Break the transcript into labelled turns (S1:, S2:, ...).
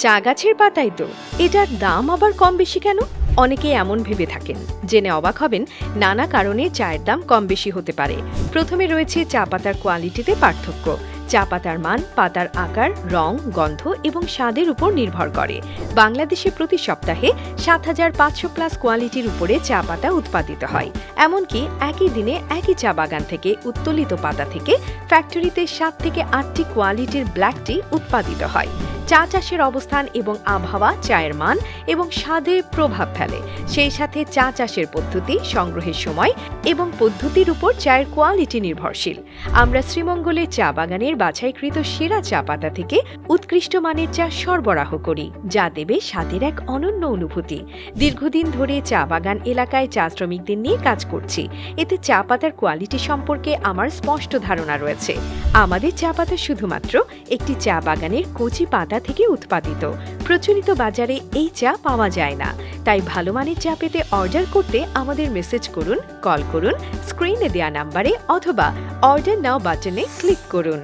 S1: চা গাছের পাতাই তো, এটার দাম আবার কম বেশি কেন? অনেকে এমন ভেবে থাকেন। জেনে অবাক হবেন, নানা কারণে চায়ের দাম কম বেশি হতে পারে। প্রথমে রয়েছে চা পাতার কোয়ালিটিতে পার্থক্য। চা পাতার মান পাতার আকার, রং, গন্ধ এবং স্বাদের উপর নির্ভর করে। বাংলাদেশে প্রতি সপ্তাহে ৭৫০০+ কোয়ালিটির উপরে চা পাতা উৎপাদিত হয়। এমনকি একই দিনে একই চা বাগান থেকে উত্তোলিত পাতা থেকে ফ্যাক্টরিতে ৭ থেকে ৮টি কোয়ালিটির ব্ল্যাক টি উৎপাদিত হয়। চা চাষের অবস্থান এবং আবহাওয়া চায়ের মান এবং স্বাদে প্রভাব ফেলে। সেই সাথে চা চাষের পদ্ধতি, সংগ্রহের সময় এবং পদ্ধতির উপর চায়ের কোয়ালিটি নির্ভরশীল। আমরা শ্রীমঙ্গলের চা বাগানের বাছাইকৃত সেরা চা পাতা থেকে উৎকৃষ্ট মানের চা সরবরাহ করি, যা দেবে স্বাদের এক অনন্য অনুভূতি। দীর্ঘদিন ধরে চা বাগান এলাকায় চা শ্রমিকদের নিয়ে কাজ করছি। এতে চা পাতার কোয়ালিটি সম্পর্কে আমার স্পষ্ট ধারণা রয়েছে। আমাদের চা পাতা শুধুমাত্র একটি চা বাগানের কচি পাতা থেকে উৎপাদিত। প্রচলিত বাজারে এই চা পাওয়া যায় না। তাই ভালো মানের চা পেতে অর্ডার করতে আমাদের মেসেজ করুন, কল করুন, স্ক্রিনে দেওয়া নাম্বারে অথবা অর্ডার নাও বাটনে ক্লিক করুন।